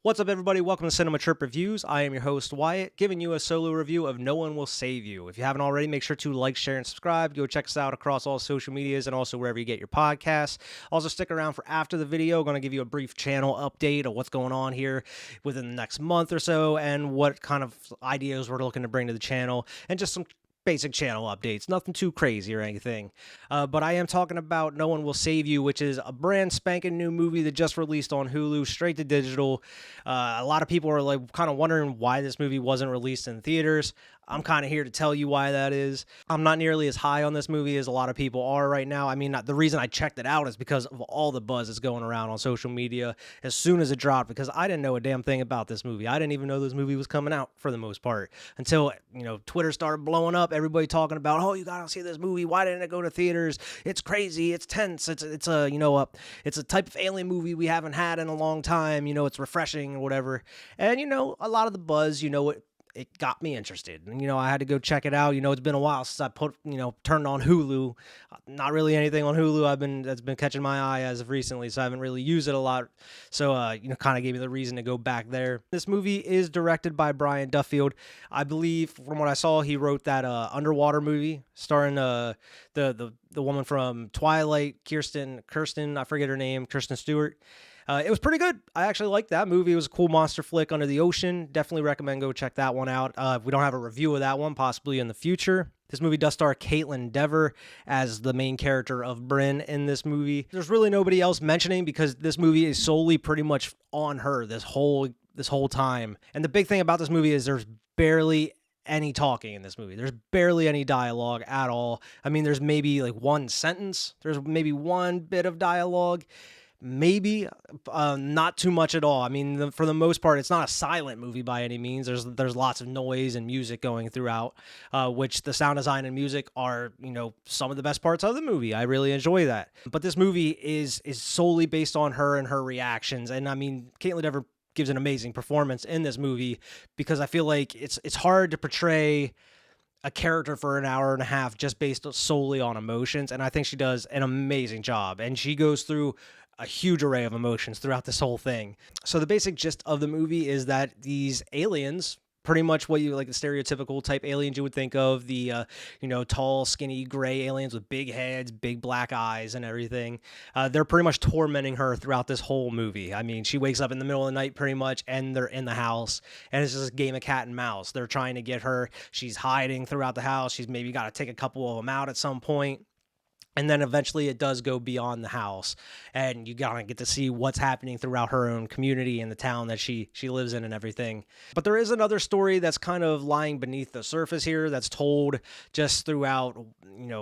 What's up, everybody? Welcome to Cinema Trip Reviews. I am your host, Wyatt, giving you a solo review of No One Will Save You. If you haven't already, make sure to like, share, and subscribe. Go check us out across all social medias and also wherever you get your podcasts. Also, stick around for after the video. I'm going to give you a brief channel update of what's going on here within the next month or so and what kind of ideas we're looking to bring to the channel and just some basic channel updates, nothing too crazy or anything. But I am talking about No One Will Save You, which is a brand spanking new movie that just released on Hulu, straight to digital. A lot of people are like kind of wondering why this movie wasn't released in theaters. I'm kind of here to tell you why that is. I'm not nearly as high on this movie as a lot of people are right now. I mean, the reason I checked it out is because of all the buzz that's going around on social media as soon as it dropped, because I didn't know a damn thing about this movie. I didn't even know this movie was coming out for the most part until, Twitter started blowing up. Everybody talking about, oh, you gotta see this movie. Why didn't it go to theaters? It's crazy. It's tense. It's a type of alien movie we haven't had in a long time. It's refreshing or whatever. And, a lot of the buzz, it got me interested. And, I had to go check it out. It's been a while since I turned on Hulu. Not really anything on Hulu that's been catching my eye as of recently, so I haven't really used it a lot. So, kind of gave me the reason to go back there. This movie is directed by Brian Duffield. I believe, from what I saw, he wrote that underwater movie starring the woman from Twilight, Kirsten, I forget her name, Kristen Stewart. It was pretty good. I actually liked that movie. It was a cool monster flick under the ocean. Definitely recommend go check that one out. We don't have a review of that one, possibly in the future. This movie does star Caitlin Dever as the main character of Brynn in this movie. There's really nobody else mentioning because this movie is solely pretty much on her this whole time. And the big thing about this movie is there's barely any talking in this movie. There's barely any dialogue at all. I mean, there's maybe like one sentence. There's maybe one bit of dialogue. Maybe not too much at all. I mean, for the most part, it's not a silent movie by any means. There's lots of noise and music going throughout, which the sound design and music are, some of the best parts of the movie. I really enjoy that. But this movie is solely based on her and her reactions. And I mean, Caitlin Dever gives an amazing performance in this movie because I feel like it's hard to portray a character for an hour and a half just based solely on emotions. And I think she does an amazing job. And she goes through a huge array of emotions throughout this whole thing. So the basic gist of the movie is that these aliens, pretty much what you like the stereotypical type aliens you would think of, the tall, skinny, gray aliens with big heads, big black eyes and everything. They're pretty much tormenting her throughout this whole movie. I mean, she wakes up in the middle of the night pretty much and they're in the house and it's just a game of cat and mouse. They're trying to get her. She's hiding throughout the house. She's maybe got to take a couple of them out at some point. And then eventually it does go beyond the house and you gotta get to see what's happening throughout her own community and the town that she lives in and everything. But there is another story that's kind of lying beneath the surface here that's told just throughout,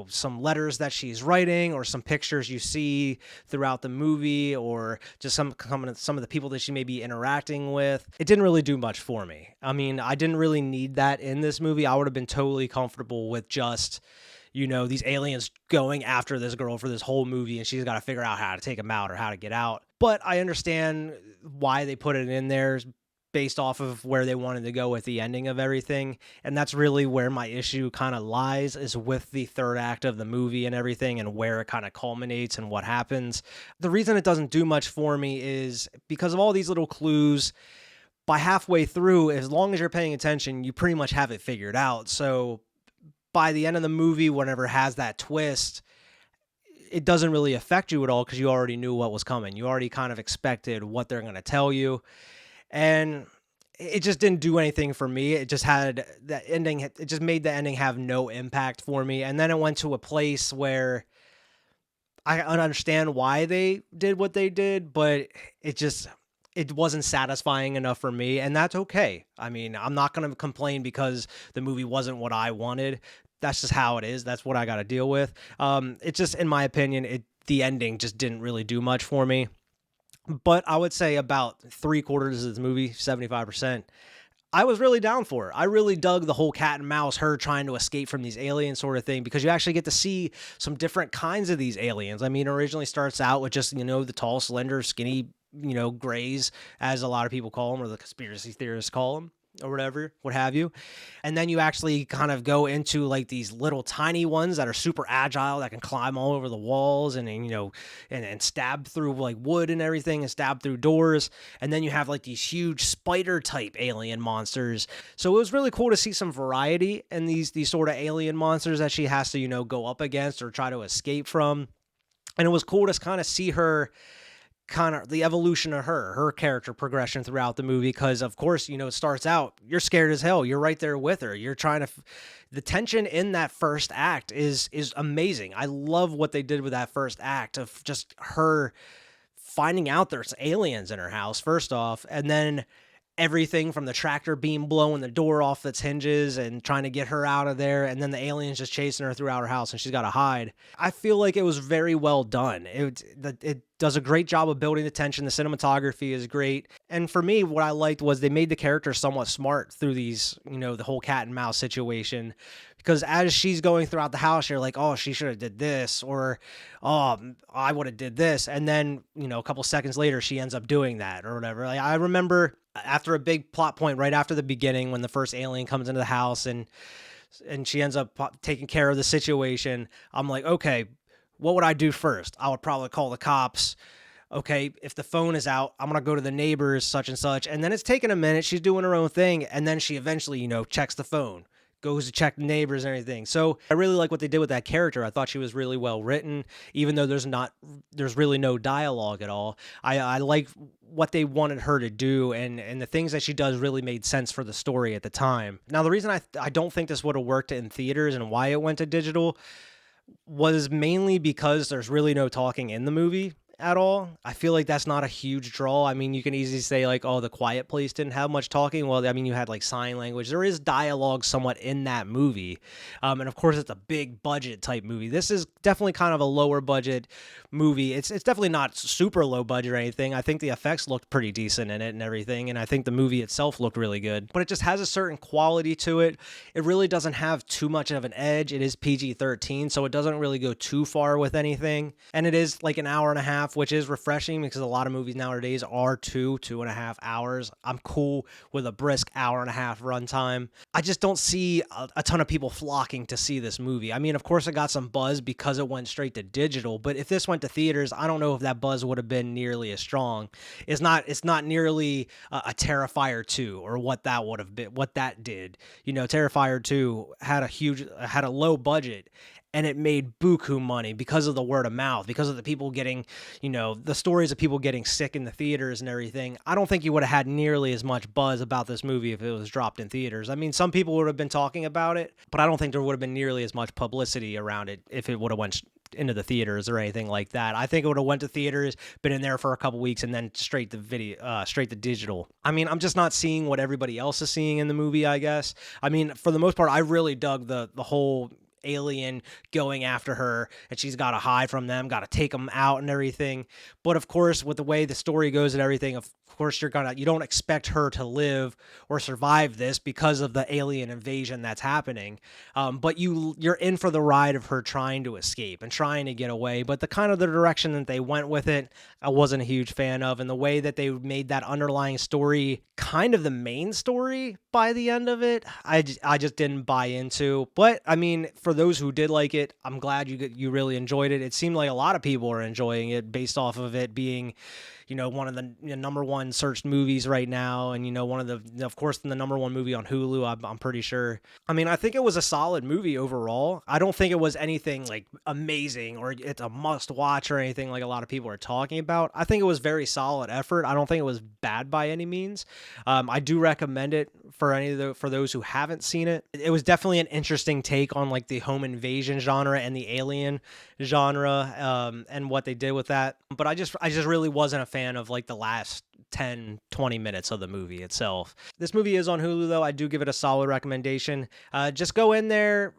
some letters that she's writing or some pictures you see throughout the movie or just some of the people that she may be interacting with. It didn't really do much for me. I mean, I didn't really need that in this movie. I would have been totally comfortable with just these aliens going after this girl for this whole movie and she's got to figure out how to take them out or how to get out. But I understand why they put it in there based off of where they wanted to go with the ending of everything. And that's really where my issue kind of lies, is with the third act of the movie and everything and where it kind of culminates and what happens. The reason it doesn't do much for me is because of all these little clues. By halfway through, as long as you're paying attention, you pretty much have it figured out. So by the end of the movie, whenever it has that twist, it doesn't really affect you at all because you already knew what was coming. You already kind of expected what they're going to tell you. And it just didn't do anything for me. It just had that ending. It just made the ending have no impact for me. And then it went to a place where I understand why they did what they did, but it wasn't satisfying enough for me, and that's okay. I mean, I'm not going to complain because the movie wasn't what I wanted. That's just how it is. That's what I got to deal with. It's just, in my opinion, the ending just didn't really do much for me. But I would say about 3/4 of this movie, 75%, I was really down for it. I really dug the whole cat and mouse, her trying to escape from these aliens sort of thing, because you actually get to see some different kinds of these aliens. I mean, it originally starts out with just, the tall, slender, skinny, grays, as a lot of people call them, or the conspiracy theorists call them. or whatever, what have you. And then you actually kind of go into like these little tiny ones that are super agile that can climb all over the walls and stab through like wood and everything and stab through doors. And then you have like these huge spider type alien monsters. So it was really cool to see some variety in these sort of alien monsters that she has to, go up against or try to escape from. And it was cool to kind of see her kind of the evolution of her character progression throughout the movie, because of course it starts out you're scared as hell, you're right there with her, you're trying to the tension in that first act is amazing. I love what they did with that first act of just her finding out there's aliens in her house first off, and then everything from the tractor beam blowing the door off its hinges and trying to get her out of there, and then the aliens just chasing her throughout her house and she's got to hide. I feel like it was very well done. It does a great job of building the tension. The cinematography is great. And for me, what I liked was they made the character somewhat smart through these, the whole cat and mouse situation. Because as she's going throughout the house, you're like, oh, she should have did this, or, oh, I would have did this. And then, a couple seconds later, she ends up doing that or whatever. Like, I remember after a big plot point right after the beginning when the first alien comes into the house and she ends up taking care of the situation, I'm like, okay, what would I do first? I would probably call the cops. Okay, if the phone is out, I'm going to go to the neighbors, such and such. And then it's taking a minute. She's doing her own thing. And then she eventually, checks the phone, goes to check the neighbors and everything. So I really like what they did with that character. I thought she was really well written, even though there's really no dialogue at all. I like what they wanted her to do, and the things that she does really made sense for the story at the time. Now, the reason I don't think this would have worked in theaters and why it went to digital was mainly because there's really no talking in the movie at all. I feel like that's not a huge draw. I mean, you can easily say like, oh, The Quiet Place didn't have much talking. Well, I mean, you had like sign language. There is dialogue somewhat in that movie. And of course, it's a big budget type movie. This is definitely kind of a lower budget movie. It's definitely not super low budget or anything. I think the effects looked pretty decent in it and everything. And I think the movie itself looked really good. But it just has a certain quality to it. It really doesn't have too much of an edge. It is PG-13, so it doesn't really go too far with anything. And it is like an hour and a half, which is refreshing because a lot of movies nowadays are 2.5 hours. I'm cool with a brisk hour and a half runtime. I just don't see a ton of people flocking to see this movie. I mean, of course, it got some buzz because it went straight to digital, but if this went to theaters, I don't know if that buzz would have been nearly as strong. It's not nearly a Terrifier 2 or what that would have been, what that did. Terrifier 2 had a low budget, and it made buku money because of the word of mouth, because of the people getting, the stories of people getting sick in the theaters and everything. I don't think you would have had nearly as much buzz about this movie if it was dropped in theaters. I mean, some people would have been talking about it, but I don't think there would have been nearly as much publicity around it if it would have went into the theaters or anything like that. I think it would have went to theaters, been in there for a couple weeks, and then straight to digital. I mean, I'm just not seeing what everybody else is seeing in the movie, I guess. I mean, for the most part, I really dug the whole alien going after her, and she's got to hide from them, got to take them out and everything. But of course, with the way the story goes and everything, of course, you don't expect her to live or survive this because of the alien invasion that's happening. But you're in for the ride of her trying to escape and trying to get away. But the direction that they went with it, I wasn't a huge fan of, and the way that they made that underlying story kind of the main story by the end of it, I just didn't buy into. But I mean, for those who did like it, I'm glad you really enjoyed it. It seemed like a lot of people are enjoying it based off of it being, one of the number one searched movies right now, and one of of course, the number one movie on Hulu. I'm pretty sure. I mean, I think it was a solid movie overall. I don't think it was anything like amazing or it's a must watch or anything like a lot of people are talking about. I think it was very solid effort. I don't think it was bad by any means. I do recommend it for those who haven't seen it. It was definitely an interesting take on like the home invasion genre and the alien genre, and what they did with that. But I just really wasn't a fan of like the last 10-20 minutes of the movie itself. This movie is on Hulu though. I do give it a solid recommendation. Just go in there,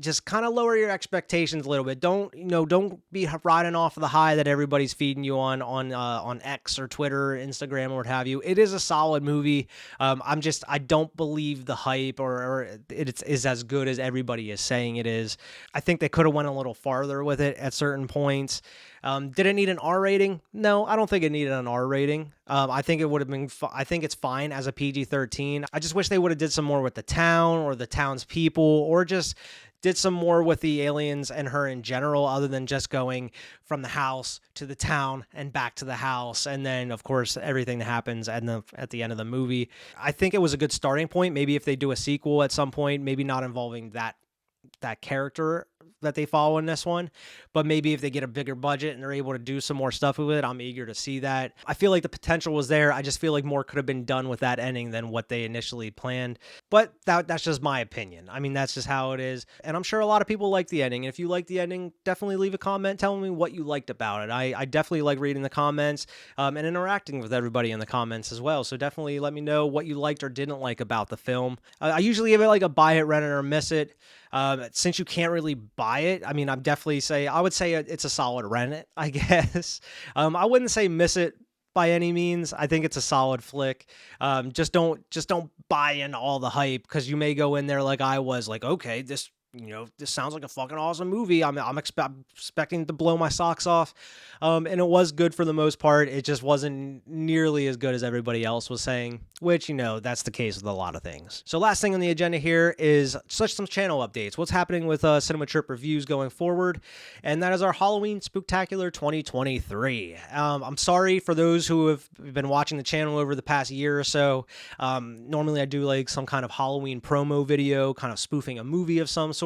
just kind of lower your expectations a little bit. Don't be riding off of the high that everybody's feeding you on X or Twitter or Instagram or what have you. It is a solid movie. I don't believe the hype or it is as good as everybody is saying it is. I think they could have went a little farther with it at certain points. Did it need an R rating? No, I don't think it needed an R rating. I think it would have been. I think it's fine as a PG-13. I just wish they would have did some more with the town or the townspeople, or just did some more with the aliens and her in general, other than just going from the house to the town and back to the house, and then of course everything that happens at the end of the movie. I think it was a good starting point. Maybe if they do a sequel at some point, maybe not involving that character that they follow in this one, but maybe if they get a bigger budget and they're able to do some more stuff with it, I'm eager to see that. I feel like the potential was there. I just feel like more could have been done with that ending than what they initially planned, but that's just my opinion. I mean, that's just how it is, and I'm sure a lot of people like the ending, and if you like the ending, definitely leave a comment telling me what you liked about it. I definitely like reading the comments and interacting with everybody in the comments as well, so definitely let me know what you liked or didn't like about the film. I usually give it like a buy it, rent it, or miss it. Since you can't really buy it, I mean, I would say it's a solid rent it, I guess. I wouldn't say miss it by any means. I think it's a solid flick. Just don't buy in all the hype, because you may go in there like I was, like, okay, this sounds like a fucking awesome movie. I'm expecting to blow my socks off. And it was good for the most part. It just wasn't nearly as good as everybody else was saying, which, that's the case with a lot of things. So last thing on the agenda here is some channel updates. What's happening with Cinema Trip reviews going forward. And that is our Halloween Spooktacular 2023. I'm sorry for those who have been watching the channel over the past year or so. Normally I do like some kind of Halloween promo video, kind of spoofing a movie of some sort.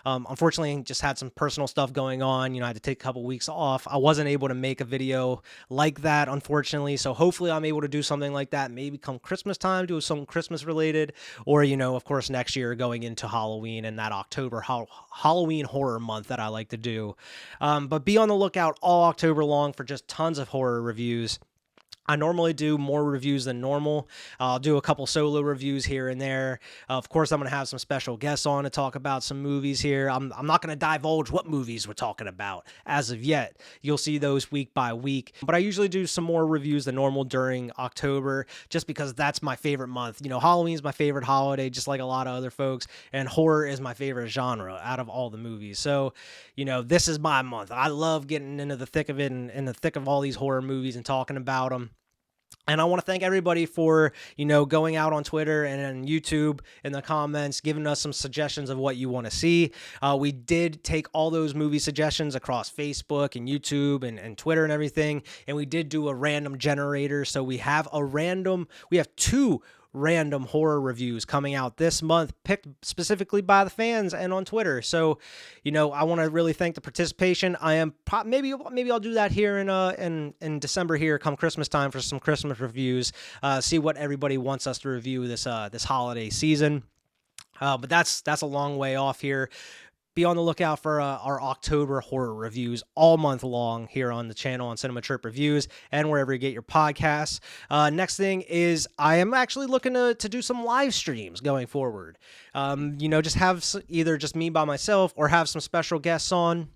Unfortunately, just had some personal stuff going on. I had to take a couple weeks off. I wasn't able to make a video like that, unfortunately. So hopefully I'm able to do something like that, maybe come Christmas time, do something Christmas related, or, of course, next year going into Halloween and that October Halloween horror month that I like to do. But be on the lookout all October long for just tons of horror reviews. I normally do more reviews than normal. I'll do a couple solo reviews here and there. Of course, I'm going to have some special guests on to talk about some movies here. I'm not going to divulge what movies we're talking about as of yet. You'll see those week by week. But I usually do some more reviews than normal during October, just because that's my favorite month. Halloween's my favorite holiday, just like a lot of other folks, and horror is my favorite genre out of all the movies. So, this is my month. I love getting into the thick of it and in the thick of all these horror movies and talking about them. And I want to thank everybody for, going out on Twitter and on YouTube in the comments, giving us some suggestions of what you want to see. We did take all those movie suggestions across Facebook and YouTube and Twitter and everything, and we did do a random generator. So we have two random horror reviews coming out this month, picked specifically by the fans and on Twitter. So, I want to really thank the participation. I am maybe I'll do that here in December here, come Christmas time, for some Christmas reviews. See what everybody wants us to review this holiday season. But that's a long way off here. Be on the lookout for our October horror reviews all month long here on the channel on Cinema Trip Reviews and wherever you get your podcasts. Next thing is I am actually looking to do some live streams going forward. Just have either just me by myself or have some special guests on,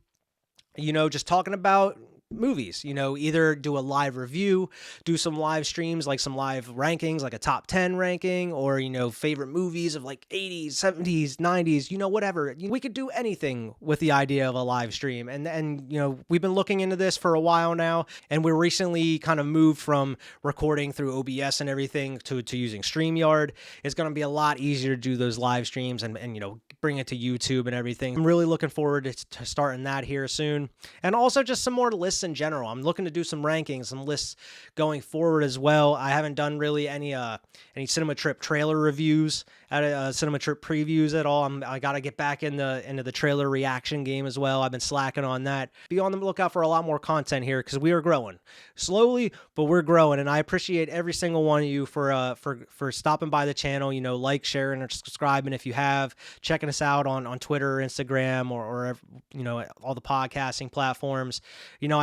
just talking about movies, either do a live review, do some live streams, like some live rankings, like a top 10 ranking, or, favorite movies of like 80s, 70s, 90s, whatever. We could do anything with the idea of a live stream. And we've been looking into this for a while now, and we're recently kind of moved from recording through OBS and everything to using StreamYard. It's going to be a lot easier to do those live streams and bring it to YouTube and everything. I'm really looking forward to starting that here soon. And also just some more lists in general. I'm looking to do some rankings, some lists going forward as well. I haven't done really any Cinema Trip trailer reviews, Cinema Trip previews at all. I got to get back into the trailer reaction game as well. I've been slacking on that. Be on the lookout for a lot more content here, because we are growing slowly, but we're growing. And I appreciate every single one of you for stopping by the channel. Like, sharing, or subscribing if you have. Checking us out on Twitter, Instagram, or all the podcasting platforms.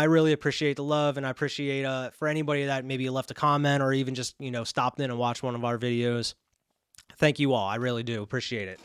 I really appreciate the love, and I appreciate for anybody that maybe left a comment or even just stopped in and watched one of our videos. Thank you all. I really do appreciate it.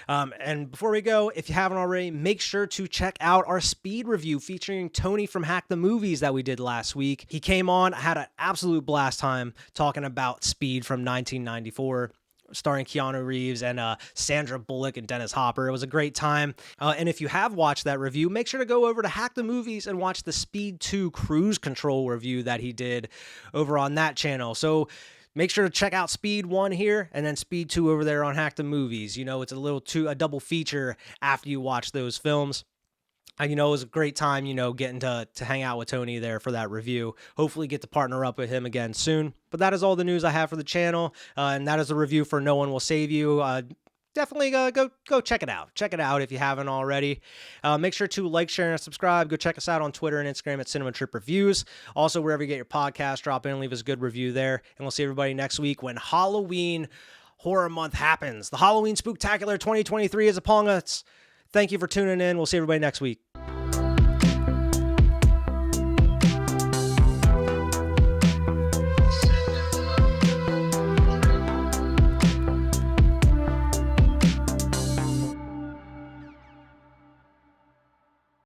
And before we go, if you haven't already, make sure to check out our speed review featuring Tony from Hack the Movies that we did last week. He came on, I had an absolute blast time talking about Speed from 1994. starring Keanu Reeves and Sandra Bullock and Dennis Hopper. It was a great time. And if you have watched that review, make sure to go over to Hack the Movies and watch the Speed 2 Cruise Control review that he did over on that channel. So make sure to check out Speed 1 here and then Speed 2 over there on Hack the Movies. It's a double feature after you watch those films. And, it was a great time, getting to hang out with Tony there for that review. Hopefully get to partner up with him again soon. But that is all the news I have for the channel. And that is a review for No One Will Save You. Definitely go check it out. Check it out if you haven't already. Make sure to like, share, and subscribe. Go check us out on Twitter and Instagram at Cinema Trip Reviews. Also, wherever you get your podcast, drop in and leave us a good review there. And we'll see everybody next week when Halloween Horror Month happens. The Halloween Spooktacular 2023 is upon us. Thank you for tuning in. We'll see everybody next week.